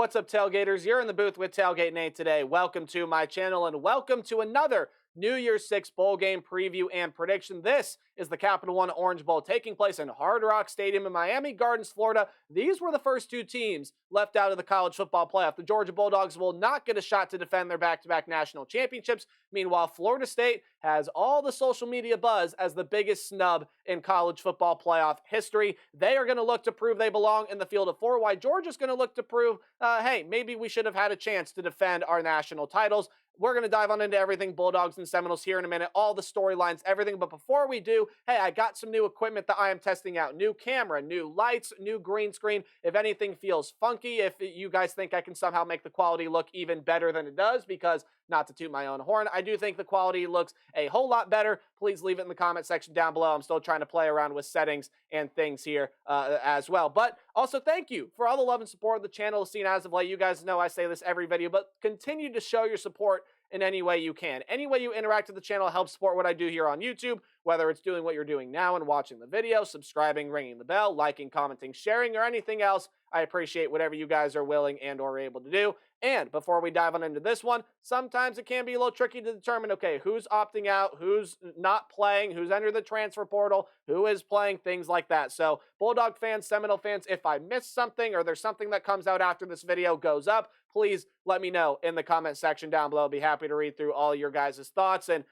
What's up, Tailgaters? You're in the booth with Tailgate Nate today. Welcome to my channel and welcome to another New Year's Six bowl game preview and prediction. This is the Capital One Orange Bowl taking place in Hard Rock Stadium in Miami Gardens, Florida. These were the first two teams left out of the college football playoff. The Georgia Bulldogs will not get a shot to defend their back-to-back national championships. Meanwhile, Florida State has all the social media buzz as the biggest snub in college football playoff history. They are going to look to prove they belong in the field of four, while Georgia's going to look to prove, hey, maybe we should have had a chance to defend our national titles. We're going to dive on into everything Bulldogs and Seminoles here in a minute, all the storylines, everything. But before we do, hey, I got some new equipment that I am testing out. New camera, new lights, new green screen. If anything feels funky, if you guys think I can somehow make the quality look even better than it does, because not to toot my own horn, I do think the quality looks a whole lot better. Please leave it in the comment section down below. I'm still trying to play around with settings and things here as well. But also thank you for all the love and support of the channel seen as of late. You guys know I say this every video, but continue to show your support in any way you can. Any way you interact with the channel helps support what I do here on YouTube, whether it's doing what you're doing now and watching the video, subscribing, ringing the bell, liking, commenting, sharing, or anything else. I appreciate whatever you guys are willing and or able to do. And before we dive on into this one, sometimes it can be a little tricky to determine, okay, who's opting out, who's not playing, who's entered the transfer portal, who is playing, things like that. So Bulldog fans, Seminole fans, if I missed something or there's something that comes out after this video goes up, please let me know in the comment section down below. I'll be happy to read through all your guys' thoughts and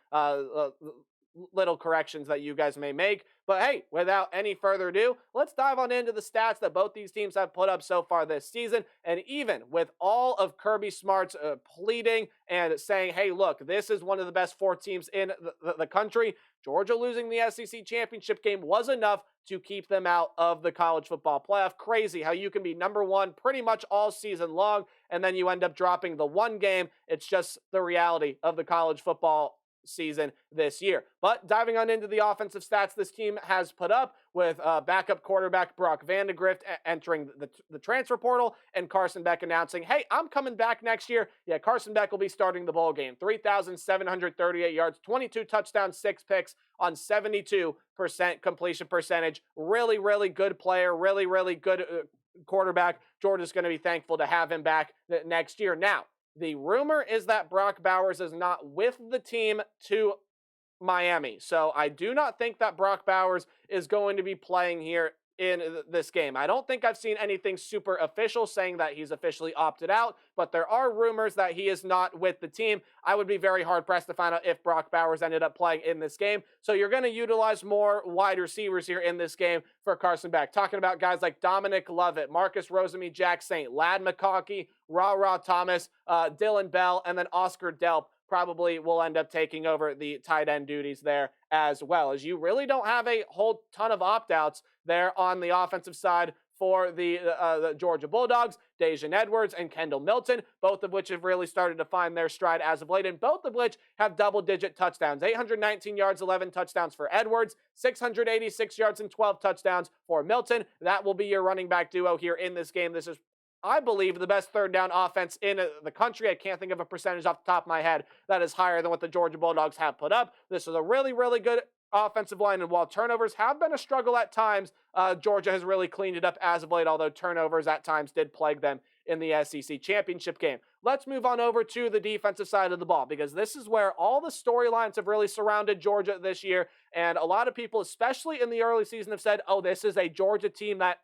little corrections that you guys may make. But hey, without any further ado, let's dive on into the stats that both these teams have put up so far this season. And even with all of Kirby Smart's pleading and saying, hey, look, this is one of the best four teams in the country, Georgia losing the SEC championship game was enough to keep them out of the college football playoff. Crazy how you can be number one pretty much all season long, and then you end up dropping the one game. It's just the reality of the college football season this year. But diving on into the offensive stats this team has put up, with backup quarterback Brock Vandegrift entering the transfer portal and Carson Beck announcing, hey, I'm coming back next year. Yeah, Carson Beck will be starting the bowl game. 3,738 yards, 22 touchdowns, 6 picks on 72% completion percentage. Really, really good player. Really, really good quarterback. Georgia's going to be thankful to have him back next year. Now, the rumor is that Brock Bowers is not with the team to Miami. So I do not think that Brock Bowers is going to be playing here in this game. I don't think I've seen anything super official saying that he's officially opted out, but there are rumors that he is not with the team. I would be very hard-pressed to find out if Brock Bowers ended up playing in this game. So you're going to utilize more wide receivers here in this game for Carson Beck. Talking about guys like Dominic Lovett, Marcus Rosemy, Jack Saint, Ladd McConkey, Ra Thomas, Dylan Bell, and then Oscar Delp probably will end up taking over the tight end duties there as well, as you really don't have a whole ton of opt-outs there on the offensive side for the Georgia Bulldogs. Dejan Edwards and Kendall Milton, both of which have really started to find their stride as of late, and both of which have double-digit touchdowns. 819 yards, 11 touchdowns for Edwards, 686 yards and 12 touchdowns for Milton. That will be your running back duo here in this game. This is, I believe, the best third down offense in the country. I can't think of a percentage off the top of my head that is higher than what the Georgia Bulldogs have put up. This is a really, really good offensive line, and while turnovers have been a struggle at times, Georgia has really cleaned it up as of late, although turnovers at times did plague them in the SEC championship game. Let's move on over to the defensive side of the ball, because this is where all the storylines have really surrounded Georgia this year, and a lot of people, especially in the early season, have said, oh, this is a Georgia team that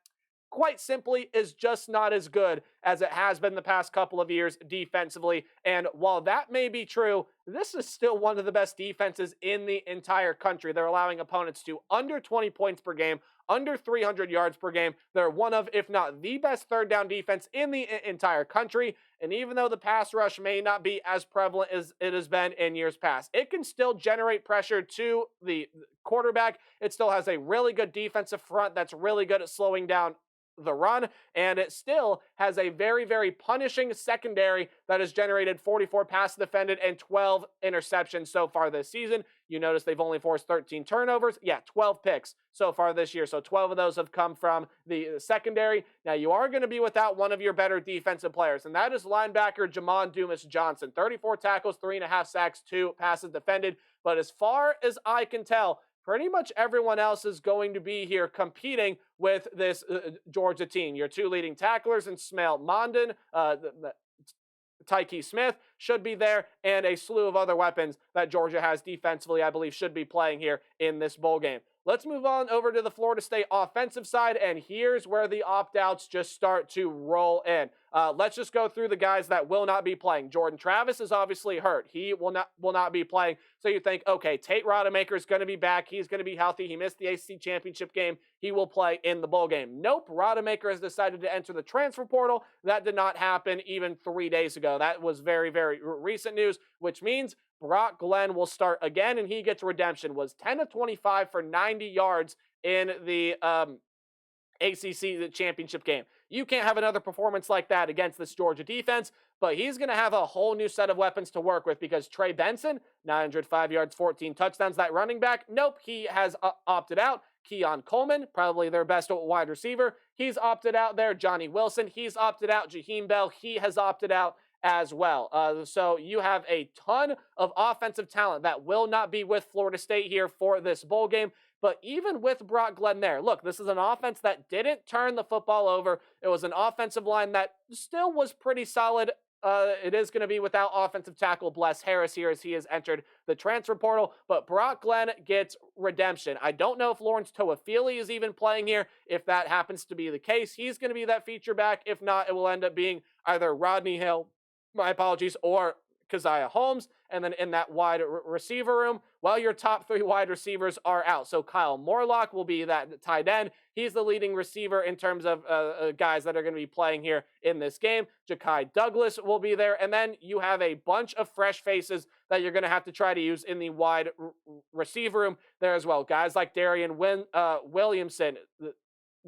quite simply is just not as good as it has been the past couple of years defensively. And while that may be true, this is still one of the best defenses in the entire country. They're allowing opponents to under 20 points per game, under 300 yards per game. They're one of, if not the best third down defense in the entire country. And even though the pass rush may not be as prevalent as it has been in years past, it can still generate pressure to the quarterback. It still has a really good defensive front that's really good at slowing down the run, and it still has a very, very punishing secondary that has generated 44 passes defended and 12 interceptions so far this season. You notice they've only forced 13 turnovers. Yeah, 12 picks so far this year. So 12 of those have come from the secondary. Now, you are going to be without one of your better defensive players, and that is linebacker Jamon Dumas Johnson. 34 tackles, 3.5 sacks, 2 passes defended. But as far as I can tell, pretty much everyone else is going to be here competing with this Georgia team. Your two leading tacklers in Smail Mondon, Tyke Smith should be there, and a slew of other weapons that Georgia has defensively, I believe, should be playing here in this bowl game. Let's move on over to the Florida State offensive side, and here's where the opt-outs just start to roll in. Let's just go through the guys that will not be playing. Jordan Travis is obviously hurt. He will not be playing. So you think, okay, Tate Rodemaker is going to be back. He's going to be healthy. He missed the ACC championship game. He will play in the bowl game. Nope, Rodemaker has decided to enter the transfer portal. That did not happen even 3 days ago. That was very, very recent news, which means Brock Glenn will start again, and he gets redemption. Was 10 of 25 for 90 yards in the ACC championship game. You can't have another performance like that against this Georgia defense, but he's going to have a whole new set of weapons to work with because Trey Benson, 905 yards, 14 touchdowns. That running back, nope, he has opted out. Keon Coleman, probably their best wide receiver, he's opted out there. Johnny Wilson, he's opted out. Jaheim Bell, he has opted out as well. So you have a ton of offensive talent that will not be with Florida State here for this bowl game. But even with Brock Glenn there, look, this is an offense that didn't turn the football over. It was an offensive line that still was pretty solid. It is going to be without offensive tackle Bless Harris here as he has entered the transfer portal. But Brock Glenn gets redemption. I don't know if Lawrence Toafili is even playing here. If that happens to be the case, he's going to be that feature back. If not, it will end up being either Rodney Hill, or Keziah Holmes, and then in that wide receiver room, well, your top three wide receivers are out. So Kyle Morlock will be that tight end. He's the leading receiver in terms of guys that are going to be playing here in this game. Ja'Kai Douglas will be there, and then you have a bunch of fresh faces that you're going to have to try to use in the wide receiver room there as well. Guys like Darian Williamson,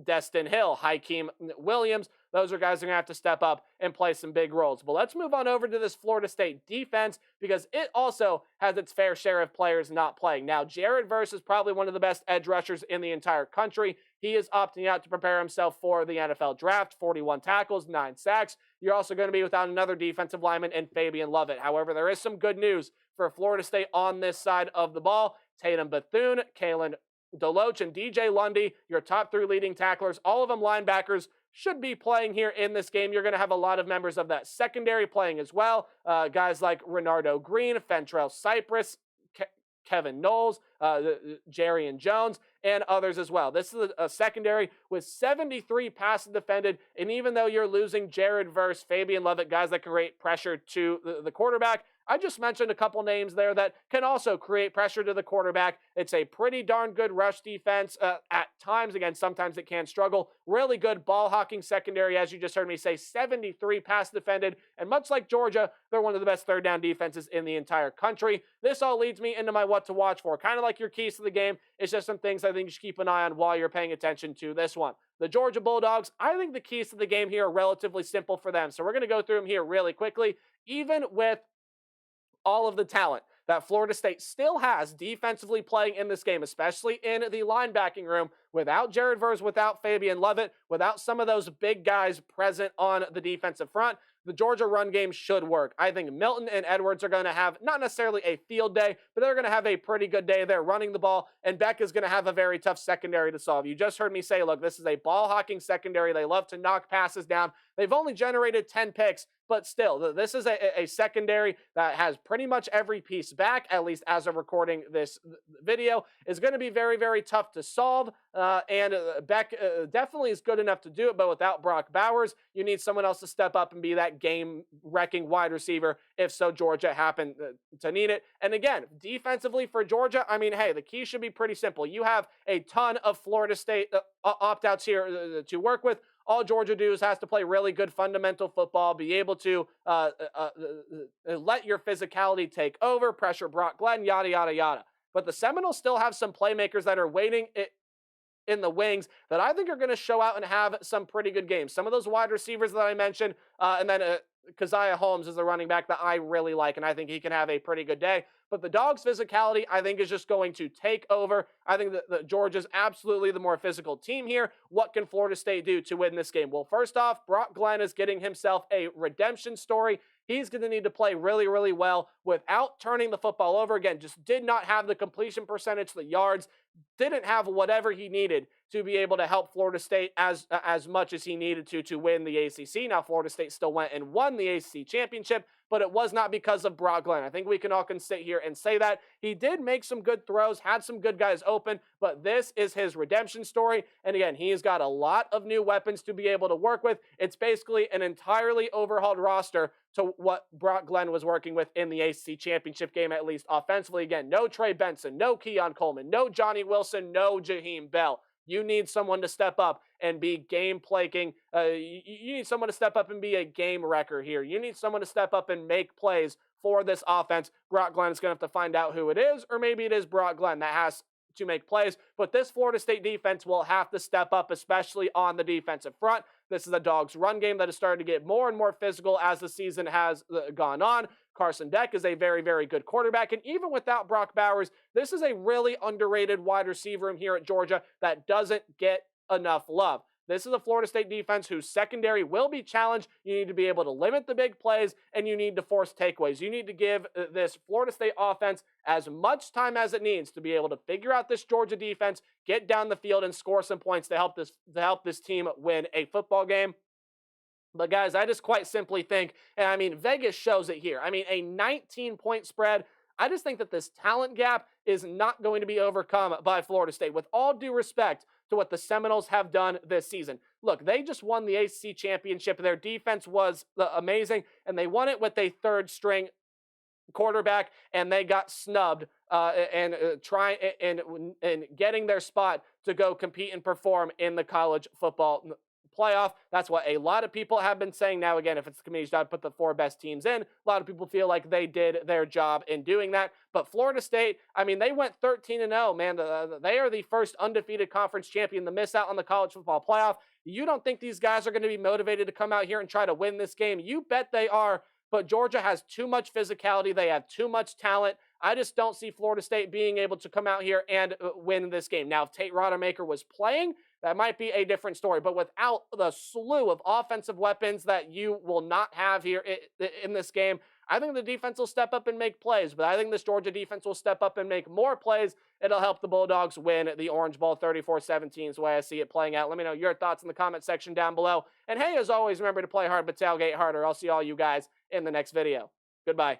Destin Hill, Hakeem Williams. Those are guys that are going to have to step up and play some big roles. But let's move on over to this Florida State defense because it also has its fair share of players not playing. Now, Jared Verse is probably one of the best edge rushers in the entire country. He is opting out to prepare himself for the NFL draft, 41 tackles, 9 sacks. You're also going to be without another defensive lineman in Fabian Lovett. However, there is some good news for Florida State on this side of the ball. Tatum Bethune, Kalen Deloach, and DJ Lundy, your top three leading tacklers, all of them linebackers, should be playing here in this game. You're going to have a lot of members of that secondary playing as well. Guys like Renardo Green, Fentrell Cypress, Kevin Knowles, Jarian Jones, and others as well. This is a secondary with 73 passes defended, and even though you're losing Jared Verse, Fabian Lovett, guys that can create pressure to the quarterback, I just mentioned a couple names there that can also create pressure to the quarterback. It's a pretty darn good rush defense at times. Again, sometimes it can struggle. Really good ball hawking secondary, as you just heard me say, 73 pass defended. And much like Georgia, they're one of the best third down defenses in the entire country. This all leads me into my what to watch for. Kind of like your keys to the game. It's just some things I think you should keep an eye on while you're paying attention to this one. The Georgia Bulldogs, I think the keys to the game here are relatively simple for them. So we're going to go through them here really quickly. Even with all of the talent that Florida State still has defensively playing in this game, especially in the linebacking room, without Jared Verse, without Fabian Lovett, without some of those big guys present on the defensive front, the Georgia run game should work. I think Milton and Edwards are going to have not necessarily a field day, but they're going to have a pretty good day there running the ball, and Beck is going to have a very tough secondary to solve. You just heard me say, look, this is a ball-hawking secondary. They love to knock passes down. They've only generated 10 picks, but still, this is a secondary that has pretty much every piece back, at least as of recording this video. Is going to be very, very tough to solve, and Beck definitely is good enough to do it, but without Brock Bowers, you need someone else to step up and be that game-wrecking wide receiver, if so Georgia happened to need it. And again, defensively for Georgia, I mean, hey, the key should be pretty simple. You have a ton of Florida State opt-outs here to work with. All Georgia does has to play really good fundamental football, be able to let your physicality take over, pressure Brock Glenn, yada, yada, yada. But the Seminoles still have some playmakers that are waiting in the wings that I think are going to show out and have some pretty good games. Some of those wide receivers that I mentioned, and then Keziah Holmes is the running back that I really like, and I think he can have a pretty good day. But the Dogs' physicality, I think, is just going to take over. I think that Georgia's absolutely the more physical team here. What can Florida State do to win this game? Well, first off, Brock Glenn is getting himself a redemption story. He's going to need to play really, really well without turning the football over. Again, just did not have the completion percentage, the yards didn't have whatever he needed to be able to help Florida State as much as he needed to win the ACC. Now, Florida State still went and won the ACC championship, but it was not because of Brock Glenn. I think we can all sit here and say that. He did make some good throws, had some good guys open, but this is his redemption story. And again, he's got a lot of new weapons to be able to work with. It's basically an entirely overhauled roster to what Brock Glenn was working with in the ACC championship game, at least offensively. Again, no Trey Benson, no Keon Coleman, no Johnny Wilson, no Jaheim Bell. You need someone to step up and be game plaking. You need someone to step up and be a game wrecker here. You need someone to step up and make plays for this offense. Brock Glenn is going to have to find out who it is, or maybe it is Brock Glenn that has to make plays. But this Florida State defense will have to step up, especially on the defensive front. This is a Dogs run game that has started to get more and more physical as the season has gone on. Carson Beck is a very, very good quarterback. And even without Brock Bowers, this is a really underrated wide receiver room here at Georgia that doesn't get enough love. This is a Florida State defense whose secondary will be challenged. You need to be able to limit the big plays, and you need to force takeaways. You need to give this Florida State offense as much time as it needs to be able to figure out this Georgia defense, get down the field, and score some points to help this team win a football game. But guys, I just quite simply think, and I mean, Vegas shows it here. I mean, a 19-point spread. I just think that this talent gap is not going to be overcome by Florida State. With all due respect to what the Seminoles have done this season. Look, they just won the ACC championship. Their defense was amazing, and they won it with a third-string quarterback, and they got snubbed and getting their spot to go compete and perform in the college football playoff. That's what a lot of people have been saying. Now, again, if it's the committee's job to put the 4 best teams in, a lot of people feel like they did their job in doing that. But Florida State, I mean, they went 13-0, man. They are the first undefeated conference champion to miss out on the college football playoff. You don't think these guys are going to be motivated to come out here and try to win this game? You bet they are. But Georgia has too much physicality. They have too much talent. I just don't see Florida State being able to come out here and win this game. Now, if Tate Rodemaker was playing, that might be a different story. But without the slew of offensive weapons that you will not have here in this game, I think the defense will step up and make plays. But I think this Georgia defense will step up and make more plays. It'll help the Bulldogs win the Orange Bowl 34-17 is the way I see it playing out. Let me know your thoughts in the comment section down below. And hey, as always, remember to play hard but tailgate harder. I'll see all you guys in the next video. Goodbye.